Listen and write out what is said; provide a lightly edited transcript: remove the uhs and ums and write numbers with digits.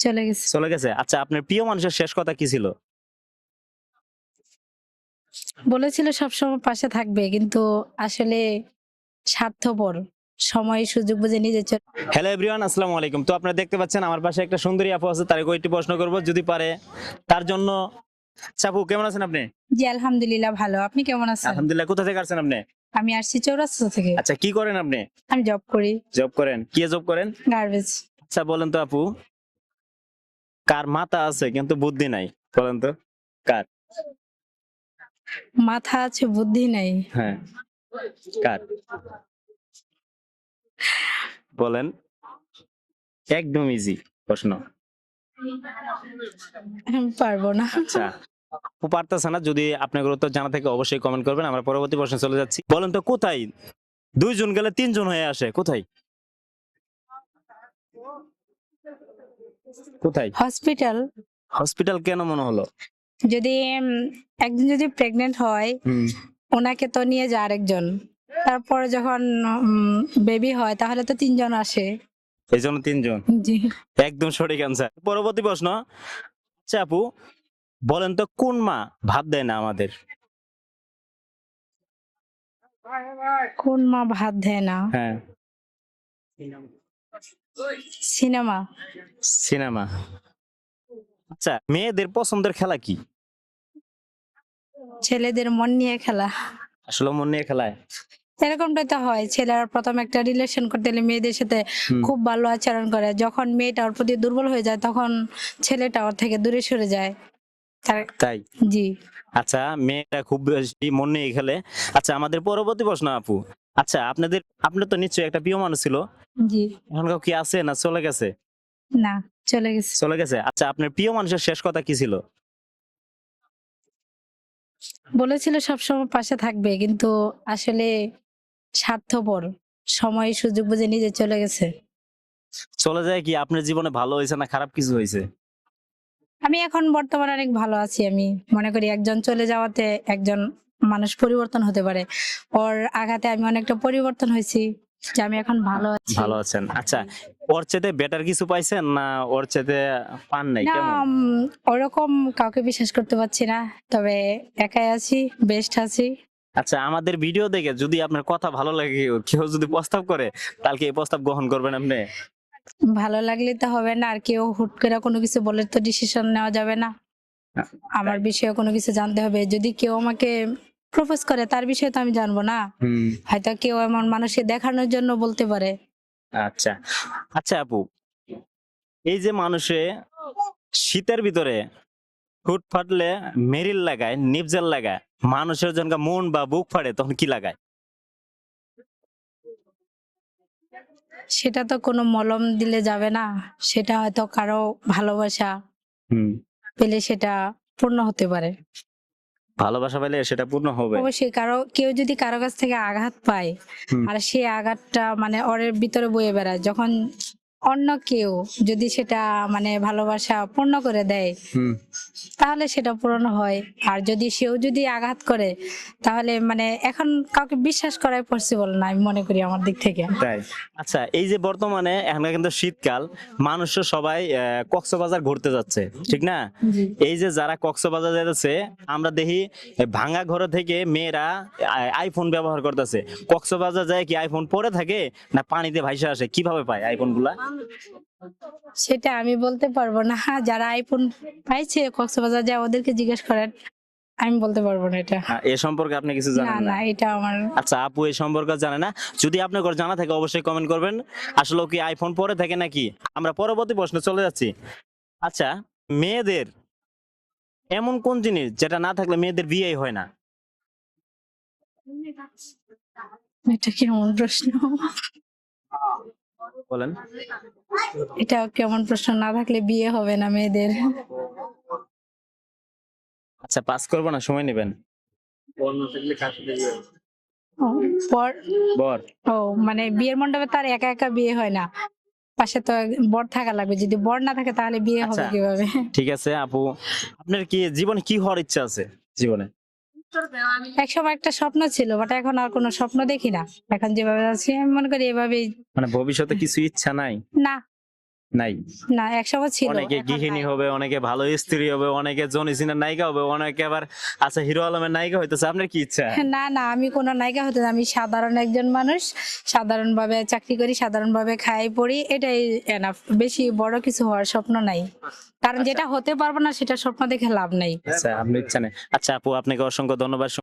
চলে গেছে। চলে গেছে। আচ্ছা, আপনার প্রিয় মানুষের শেষ কথা কি ছিল? বলেছিল সবসময় পাশে থাকবে, কিন্তু আসলে স্বার্থপর। সময় সুযোগ বুঝে নিজে হ্যালো এভরিওয়ান, আসসালামু আলাইকুম। তো আপনারা দেখতে পাচ্ছেন আমার পাশে একটা সুন্দরী আপু আছে, তার কয়েকটি প্রশ্ন করব যদি পারে তার জন্য। চাপু, কেমন আছেন আপনি? জি আলহামদুলিল্লাহ ভালো। আপনি কেমন আছেন? আলহামদুলিল্লাহ। কোথা থেকে আসছেন আপনি? আমি আসছি চৌরাস্তা থেকে। আচ্ছা, কি করেন আপনি? আমি জব করি জব করেন? কি জব করেন? গার্বেজ। আচ্ছা বলেন তো আপু, কার মাথা আছে কিন্তু বুদ্ধি নাই? বলেন তো কার? মাথা আছে বুদ্ধি নাই। হ্যাঁ, কার? বলেন, একদম ইজি প্রশ্ন। আমি পারবো না। আচ্ছা, আপু পারতেছে না। যদি আপনার উত্তর জানা থাকে অবশ্যই কমেন্ট করবেন। আমরা পরবর্তী প্রশ্নে চলে যাচ্ছি। বলেন তো, কোথায় দুইজন গেলে তিনজন হয়ে আসে? কোথায়? কোথায়? হসপিটাল। হসপিটাল কেন মনে হলো? যদি একজন যদি প্রেগনেন্ট হয়, ওনাকে তো নিয়ে যায় আরেকজন। তারপরে যখন বেবি হয় তাহলে তো তিনজন আসে। এই জন্য তিনজন। জি। একদম সঠিক অ্যান্সার। পরবর্তী প্রশ্ন। আচ্ছা আপু, বলেন তো কোন মা ভাত দেয় না আমাদের? কোন মা ভাত দেয় না? হ্যাঁ, সিনেমা। সিনেমা। আচ্ছা, মেয়েদের পছন্দের খেলা কি? ছেলেদের মন নিয়ে খেলা। আসলে মন নিয়ে খেলায়? এরকমটাই তো হয়, ছেলেরা প্রথম একটা রিলেশন করতে গেলে মেয়েদের সাথে খুব ভালো আচরণ করে, যখন মেয়েটা ওর প্রতি দুর্বল হয়ে যায় তখন ছেলেটা ওর থেকে দূরে সরে যায়। তাই? জি। আচ্ছা, মেয়েটা খুব বেশি মন নিয়ে খেলে। আচ্ছা, আমাদের পরবর্তী প্রশ্ন আপু। আচ্ছা, আপনার তো নিশ্চয়ই একটা প্রিয় মানুষ ছিল। জি। এখন কি আছে না চলে গেছে? না, চলে গেছে। চলে গেছে। আচ্ছা, আপনার প্রিয় মানুষের শেষ কথা কি ছিল? বলেছিল সবসময় পাশে থাকবে, কিন্তু আসলে স্বার্থপর। সময় সুযোগ বুঝে নিজে চলে গেছে। চলে যায় কি আপনার জীবনে ভালো হয়েছে না খারাপ কিছু হয়েছে? আমি এখন বর্তমানে অনেক ভালো আছি। আমি মনে করি একজন চলে যাওয়াতে একজন মানুষ পরিবর্তন হতে পারে। ওর আঘাতে আমি অনেকটা পরিবর্তন হয়েছি, যে আমি এখন ভালো আছি। ভালো আছেন। আচ্ছা, ওর চাইতে বেটার কিছু পাইছেন না ওর চাইতে পান নাই? না, কেমন? ওরকম কাউকে বিশ্বাস করতে পারছি না, তবে একাই আছি, বেস্ট আছি। আচ্ছা, আমাদের ভিডিও দেখে যদি আপনার কথা ভালো লাগে, কেউ যদি প্রস্তাব করে, তাহলে কি এই প্রস্তাব গ্রহণ করবেন আপনি? ভালো লাগলে তো হবে না, আর কেউ হুট করে কোনো কিছু বলে তো ডিসিশন নেওয়া যাবে না। আমার বিষয়ে কোনো কিছু জানতে হবে। যদি কেউ আমাকে প্রপোজ করে তার বিষয়ে তো আমি জানবো না। হয়তো কেউ এমন মানুষকে দেখানোর জন্য বলতে পারে। আচ্ছা। আচ্ছা আপু, এই যে মানুষে শীতের ভিতরে হুট ফাটলে মেরিল লাগায়, নিপজেল লাগায়, মানুষের যখন মন বা বুক ফাটে তখন কি লাগায়? সেটা তো কোনো মলম দিলে যাবে না। সেটা হয়তো কারো ভালোবাসা হুম। পেলে সেটা পূর্ণ হতে পারে। ভালোবাসা পেলে সেটা পূর্ণ হবে। অবশ্যই কেউ যদি কারো কাছ থেকে আঘাত পায়, আর সেই আঘাতটা মানে ওর ভিতরে বয়ে বেড়ায়, যখন অন্য কেউ যদি সেটা মানে ভালোবাসা পূর্ণ করে দেয়, তাহলে সেটা পূরণ হয়। আর যদি যদি আঘাত করে, তাহলে মানে এখন কাউকে বিশ্বাস করাই পসিবল না, আমি মনে করি আমার দিক থেকে। তাই? আচ্ছা, এই যে বর্তমানে এখন কিন্তু শীতকাল, মানুষ সবাই কক্সবাজার ঘুরতে যাচ্ছে, ঠিক না? জি। এই যে যারা কক্সবাজার যাচ্ছে, আমরা দেখি ভাঙা ঘর থেকে মেয়েরা আইফোন ব্যবহার করতেছে। কক্সবাজার যায় কি আইফোন পরে থাকে না পানিতে ভাইসা আসে? কিভাবে পায় আইফোন গুলা? সেটা আমি বলতে পারবো না। যারা আইফোন পাইছে কক্সবাজার যায় ওদেরকে জিজ্ঞেস করেন, আমি বলতে পারবো না এটা। এ সম্পর্কে আপনি কিছু না জানেন না? না, এটা আমার। আচ্ছা, আপু এই সম্পর্কে জানে না। যদি আপনার ঘর জানা থাকে অবশ্যই কমেন্ট করবেন। আসলে কি আইফোন পরে থাকে নাকি? আমরা পরবর্তী প্রশ্নে চলে যাচ্ছি। আচ্ছা, মেয়েদের এমন কোন জিনিস যেটা না থাকলে মেয়েদের বিয়েই হয় না? এটা কেমন প্রশ্ন? বলেন। এটা কেমন প্রশ্ন? না থাকলে বিয়ে হবে না মেয়েদের? আচ্ছা, পাস করবো না, সময় নেবেন। ও, বর। বর। ও, মানে বিয়ের মণ্ডপে তার একা একা বিয়ে হয় না, পাশে তো বর থাকা লাগবে। যদি বর না থাকে তাহলে বিয়ে হবে আচ্ছা, কিভাবে? ঠিক আছে আপু, আপনার কি জীবনে কি হওয়ার ইচ্ছা আছে জীবনে? একসময় একটা স্বপ্ন ছিল, বাট এখন আর কোনো স্বপ্ন দেখি না। এখন যেভাবে আছি আমি মনে করি এভাবেই। মানে ভবিষ্যতে কিছু ইচ্ছা নাই? না, নাই? না, একসময় ছিল, অনেকে এখন গৃহিণী নাই। হবে, অনেকে ভালো স্ত্রী হবে, অনেকে জনি সিনের নায়িকা হবে, অনেকে আবার আচ্ছা হিরো আলমের নায়িকা হইতেছে। আপনার কি ইচ্ছা? না না, আমি কোনো নায়িকা হতে না, আমি সাধারণ একজন মানুষ, সাধারণ ভাবে চাকরি করি, সাধারণ ভাবে খাই পড়ি, এটাই এনাফ। বেশি বড় কিছু হওয়ার স্বপ্ন নাই, কারণ যেটা হতে পারবো না সেটা স্বপ্ন দেখে লাভ নাই। আচ্ছা, আপনার ইচ্ছা নেই। আচ্ছা আপু, আপনাকে অসংখ্য ধন্যবাদ।